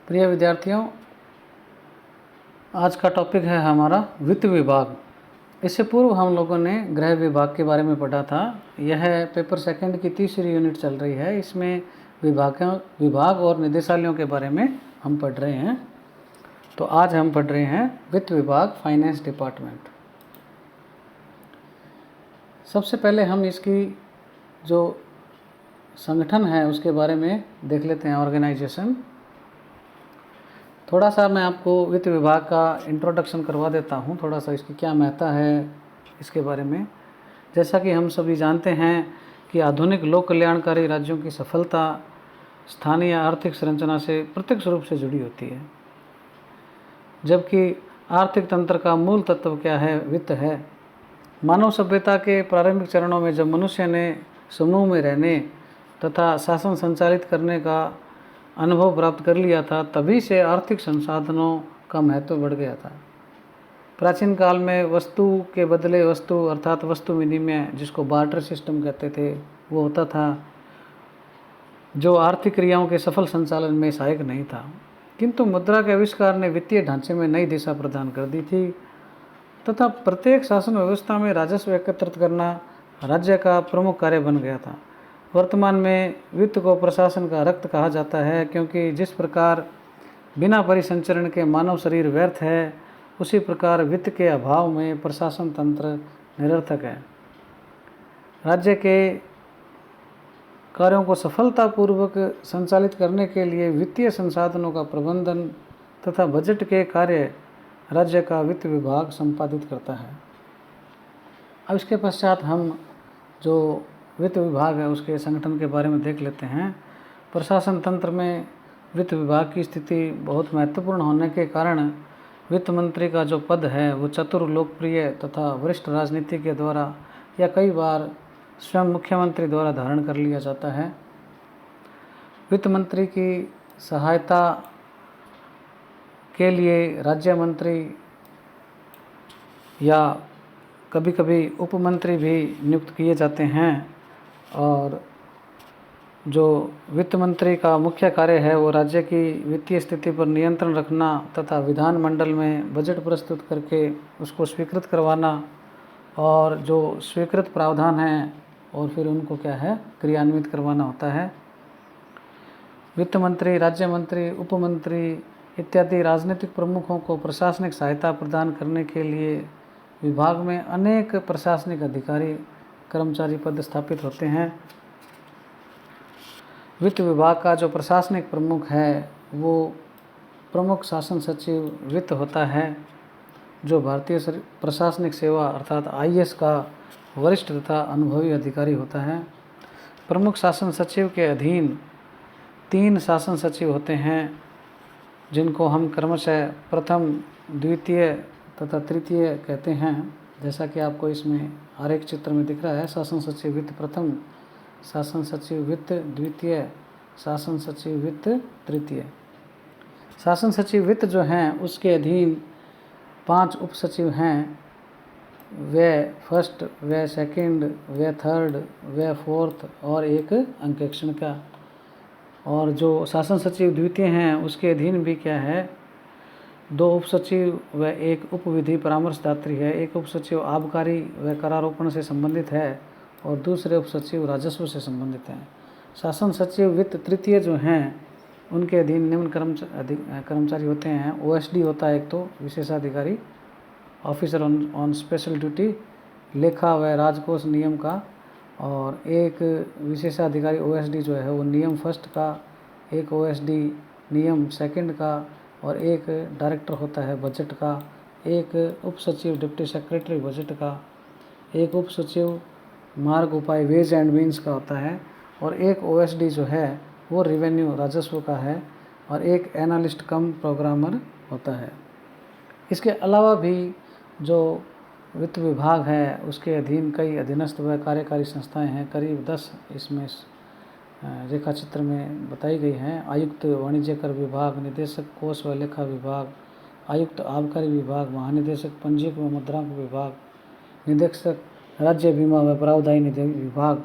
प्रिय विद्यार्थियों, आज का टॉपिक है हमारा वित्त विभाग। इससे पूर्व हम लोगों ने गृह विभाग के बारे में पढ़ा था। यह पेपर सेकंड की तीसरी यूनिट चल रही है। इसमें विभाग और निदेशालयों के बारे में हम पढ़ रहे हैं। तो आज हम पढ़ रहे हैं वित्त विभाग, फाइनेंस डिपार्टमेंट। सबसे पहले हम इसकी जो संगठन है उसके बारे में देख लेते हैं, ऑर्गेनाइजेशन। थोड़ा सा मैं आपको वित्त विभाग का इंट्रोडक्शन करवा देता हूँ, थोड़ा सा इसकी क्या महत्ता है इसके बारे में। जैसा कि हम सभी जानते हैं कि आधुनिक लोक कल्याणकारी राज्यों की सफलता स्थानीय आर्थिक संरचना से प्रत्यक्ष रूप से जुड़ी होती है। जबकि आर्थिक तंत्र का मूल तत्व क्या है? वित्त है। मानव सभ्यता के प्रारंभिक चरणों में जब मनुष्य ने समूह में रहने तथा शासन संचालित करने का अनुभव प्राप्त कर लिया था, तभी से आर्थिक संसाधनों का महत्व बढ़ गया था। प्राचीन काल में वस्तु के बदले वस्तु अर्थात वस्तु विनिमय, जिसको बार्टर सिस्टम कहते थे, वो होता था, जो आर्थिक क्रियाओं के सफल संचालन में सहायक नहीं था। किंतु मुद्रा के आविष्कार ने वित्तीय ढांचे में नई दिशा प्रदान कर दी थी तथा प्रत्येक शासन व्यवस्था में राजस्व एकत्रित करना राज्य का प्रमुख कार्य बन गया था। वर्तमान में वित्त को प्रशासन का रक्त कहा जाता है, क्योंकि जिस प्रकार बिना परिसंचरण के मानव शरीर व्यर्थ है, उसी प्रकार वित्त के अभाव में प्रशासन तंत्र निरर्थक है। राज्य के कार्यों को सफलतापूर्वक संचालित करने के लिए वित्तीय संसाधनों का प्रबंधन तथा बजट के कार्य राज्य का वित्त विभाग संपादित करता है। अब इसके पश्चात हम जो वित्त विभाग है उसके संगठन के बारे में देख लेते हैं। प्रशासन तंत्र में वित्त विभाग की स्थिति बहुत महत्वपूर्ण होने के कारण वित्त मंत्री का जो पद है वो चतुर, लोकप्रिय तथा वरिष्ठ राजनीतिज्ञ द्वारा या कई बार स्वयं मुख्यमंत्री द्वारा धारण कर लिया जाता है। वित्त मंत्री की सहायता के लिए राज्य मंत्री या कभी कभी उपमंत्री भी नियुक्त किए जाते हैं। और जो वित्त मंत्री का मुख्य कार्य है वो राज्य की वित्तीय स्थिति पर नियंत्रण रखना तथा विधानमंडल में बजट प्रस्तुत करके उसको स्वीकृत करवाना और जो स्वीकृत प्रावधान हैं और फिर उनको क्या है क्रियान्वित करवाना होता है। वित्त मंत्री, राज्य मंत्री, उपमंत्री इत्यादि राजनीतिक प्रमुखों को प्रशासनिक सहायता प्रदान करने के लिए विभाग में अनेक प्रशासनिक अधिकारी कर्मचारी पद स्थापित होते हैं। वित्त विभाग का जो प्रशासनिक प्रमुख है वो प्रमुख शासन सचिव वित्त होता है, जो भारतीय प्रशासनिक सेवा अर्थात IAS का वरिष्ठ तथा अनुभवी अधिकारी होता है। प्रमुख शासन सचिव के अधीन 3 शासन सचिव होते हैं, जिनको हम क्रमशः प्रथम, द्वितीय तथा तृतीय कहते हैं। जैसा कि आपको इसमें आरेख चित्र में दिख रहा है, शासन सचिव वित्त प्रथम, शासन सचिव वित्त द्वितीय, शासन सचिव वित्त तृतीय। शासन सचिव वित्त जो हैं उसके अधीन 5 उप सचिव हैं। वे फर्स्ट, वे सेकंड, वे थर्ड, वे फोर्थ और एक अंकेक्षण का। और जो शासन सचिव द्वितीय हैं उसके अधीन भी क्या है, 2 उप सचिव व 1 उप विधि परामर्शदात्री है। एक उप सचिव आबकारी व करारोपण से संबंधित है और दूसरे उप सचिव राजस्व से संबंधित हैं। शासन सचिव वित्त तृतीय जो हैं उनके अधीन निम्न कर्मचारी होते हैं। OSD होता है एक, तो विशेषाधिकारी, ऑफिसर ऑन स्पेशल ड्यूटी, लेखा व राजकोष नियम का, और एक विशेषाधिकारी OSD जो है वो नियम फर्स्ट का, एक OSD नियम सेकंड का, और एक डायरेक्टर होता है बजट का, एक उप सचिव डिप्टी सेक्रेटरी बजट का, एक उप सचिव मार्ग उपाय वेज एंड मीन्स का होता है, और एक OSD जो है वो रेवेन्यू राजस्व का है, और एक एनालिस्ट कम प्रोग्रामर होता है। इसके अलावा भी जो वित्त विभाग है उसके अधीन कई अधीनस्थ व कार्यकारी संस्थाएं हैं, करीब 10 इसमें रेखा चित्र में बताई गई हैं। आयुक्त वाणिज्य कर विभाग, निदेशक कोष व लेखा विभाग, आयुक्त आबकारी विभाग, महानिदेशक पंजीयक व मुद्रांक विभाग, निदेशक राज्य बीमा व प्रावधायी विभाग,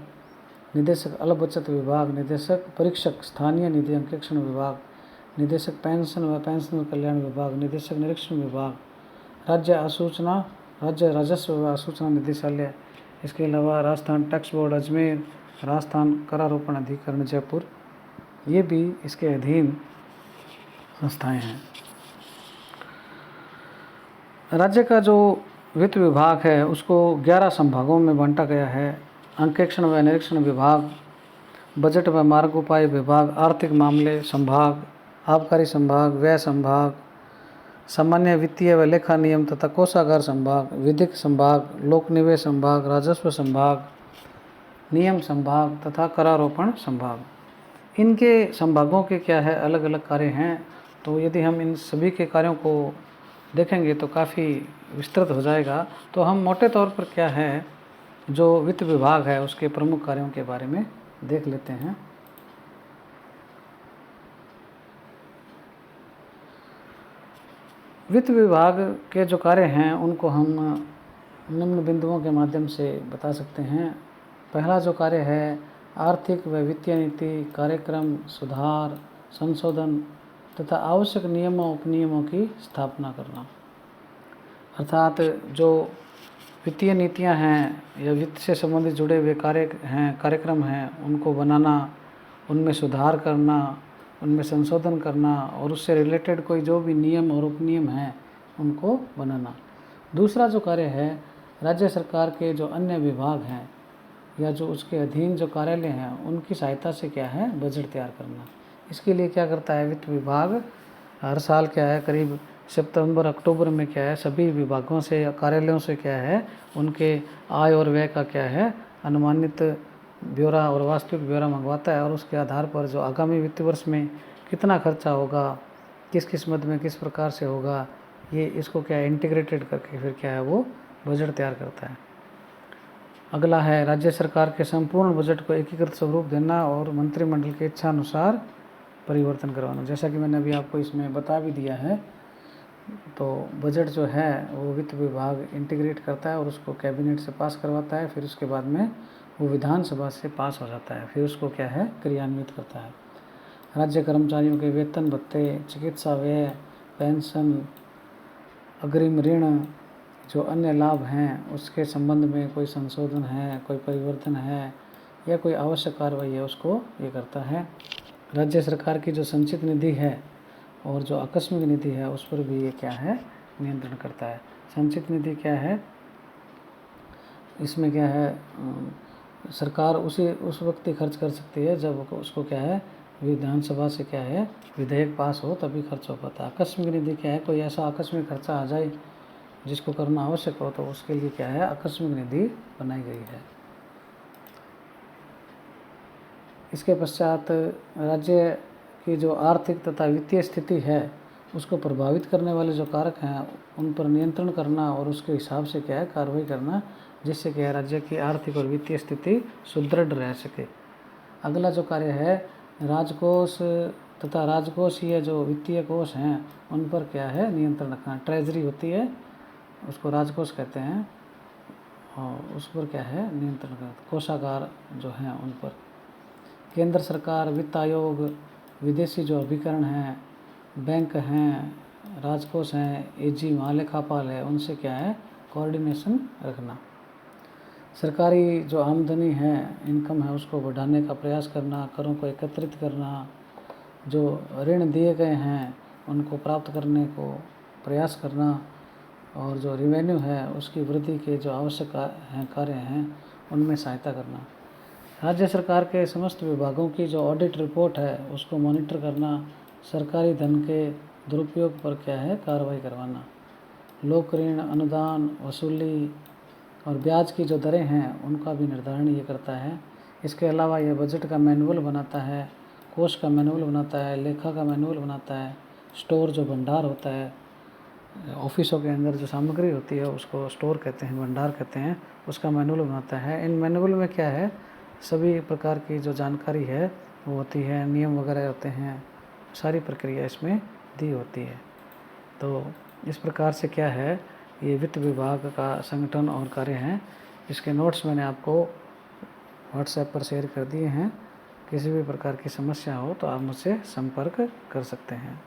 निदेशक अल्प बचत विभाग, निदेशक परीक्षक स्थानीय निधि अंकेक्षण विभाग, निदेशक पेंशन व पेंशनर कल्याण विभाग, निदेशक निरीक्षण विभाग, राज्य राजस्व व सूचना निदेशालय, इसके अलावा राजस्थान टैक्स बोर्ड अजमेर, राजस्थान करारोपण अधिकरण जयपुर, ये भी इसके अधीन संस्थाएं हैं। राज्य का जो वित्त विभाग है उसको 11 संभागों में बांटा गया है। अंकेक्षण व निरीक्षण विभाग, बजट व मार्ग उपाय विभाग, आर्थिक मामले संभाग, आबकारी संभाग, व्यय संभाग, सामान्य वित्तीय व लेखा नियम तथा कोषागार संभाग, विधिक संभाग, लोक निवेश संभाग, राजस्व संभाग, नियम संभाग तथा करारोपण संभाग। इनके संभागों के क्या है अलग अलग कार्य हैं। तो यदि हम इन सभी के कार्यों को देखेंगे तो काफ़ी विस्तृत हो जाएगा। तो हम मोटे तौर पर क्या है जो वित्त विभाग है उसके प्रमुख कार्यों के बारे में देख लेते हैं। वित्त विभाग के जो कार्य हैं उनको हम निम्न बिंदुओं के माध्यम से बता सकते हैं। पहला जो कार्य है आर्थिक व वित्तीय नीति, कार्यक्रम, सुधार, संशोधन तथा आवश्यक नियमों उपनियमों की स्थापना करना। अर्थात जो वित्तीय नीतियां हैं या वित्त से संबंधित जुड़े हुए कार्यक्रम हैं उनको बनाना, उनमें सुधार करना, उनमें संशोधन करना और उससे रिलेटेड कोई जो भी नियम और उपनियम हैं उनको बनाना। दूसरा जो कार्य है राज्य सरकार के जो अन्य विभाग हैं या जो उसके अधीन जो कार्यालय हैं उनकी सहायता से क्या है बजट तैयार करना। इसके लिए क्या करता है वित्त विभाग हर साल क्या है करीब सितंबर अक्टूबर में क्या है सभी विभागों से या कार्यालयों से क्या है उनके आय और व्यय का क्या है अनुमानित ब्यौरा और वास्तविक ब्यौरा मंगवाता है और उसके आधार पर जो आगामी वित्त वर्ष में कितना खर्चा होगा, किस किस मद में किस प्रकार से होगा, ये इसको क्या है इंटीग्रेटेड करके फिर क्या है वो बजट तैयार करता है। अगला है राज्य सरकार के संपूर्ण बजट को एकीकृत स्वरूप देना और मंत्रिमंडल के इच्छा अनुसार परिवर्तन करवाना। जैसा कि मैंने अभी आपको इसमें बता भी दिया है, तो बजट जो है वो वित्त विभाग इंटीग्रेट करता है और उसको कैबिनेट से पास करवाता है, फिर उसके बाद में वो विधानसभा से पास हो जाता है, फिर उसको क्या है क्रियान्वित करता है। राज्य कर्मचारियों के वेतन भत्ते, चिकित्सा व्यय, पेंशन, अग्रिम ऋण, जो अन्य लाभ हैं उसके संबंध में कोई संशोधन है, कोई परिवर्तन है या कोई आवश्यक कार्रवाई है उसको ये करता है। राज्य सरकार की जो संचित निधि है और जो आकस्मिक निधि है उस पर भी ये क्या है नियंत्रण करता है। संचित निधि क्या है, इसमें क्या है सरकार उस वक्त ही खर्च कर सकती है जब उसको क्या है विधानसभा से क्या है विधेयक पास हो तभी खर्च हो पाता है। आकस्मिक निधि क्या है, कोई ऐसा आकस्मिक खर्चा आ जाए जिसको करना आवश्यक हो तो उसके लिए क्या है आकस्मिक निधि बनाई गई है। इसके पश्चात राज्य की जो आर्थिक तथा वित्तीय स्थिति है उसको प्रभावित करने वाले जो कारक हैं उन पर नियंत्रण करना और उसके हिसाब से क्या है कार्रवाई करना, जिससे क्या राज्य की आर्थिक और वित्तीय स्थिति सुदृढ़ रह सके। अगला जो कार्य है राजकोष तथा राजकोषीय जो वित्तीय कोष हैं उन पर क्या है नियंत्रण रखना। ट्रेजरी होती है उसको राजकोष कहते हैं और उस पर क्या है नियंत्रण करना। कोषागार जो हैं उन पर केंद्र सरकार, वित्त आयोग, विदेशी जो अभिकरण हैं, बैंक हैं, राजकोष हैं, एजी महालेखापाल है, उनसे क्या है कोऑर्डिनेशन रखना। सरकारी जो आमदनी है इनकम है उसको बढ़ाने का प्रयास करना, करों को एकत्रित करना, जो ऋण दिए गए हैं उनको प्राप्त करने को प्रयास करना और जो रिवेन्यू है उसकी वृद्धि के जो आवश्यक कार्य हैं उनमें सहायता करना। राज्य सरकार के समस्त विभागों की जो ऑडिट रिपोर्ट है उसको मॉनिटर करना, सरकारी धन के दुरुपयोग पर क्या है कार्रवाई करवाना। लोक ऋण, अनुदान, वसूली और ब्याज की जो दरें हैं उनका भी निर्धारण ये करता है। इसके अलावा यह बजट का मैनुअल बनाता है, कोष का मैनुअल बनाता है, लेखा का मैनुअल बनाता है, स्टोर जो भंडार होता है, ऑफिसों के अंदर जो सामग्री होती है उसको स्टोर कहते हैं, भंडार कहते हैं, उसका मैनुअल बनाता है। इन मैनुअल में क्या है सभी प्रकार की जो जानकारी है वो होती है, नियम वगैरह होते हैं, सारी प्रक्रिया इसमें दी होती है। तो इस प्रकार से क्या है ये वित्त विभाग का संगठन और कार्य हैं। इसके नोट्स मैंने आपको व्हाट्सएप पर शेयर कर दिए हैं। किसी भी प्रकार की समस्या हो तो आप मुझसे संपर्क कर सकते हैं।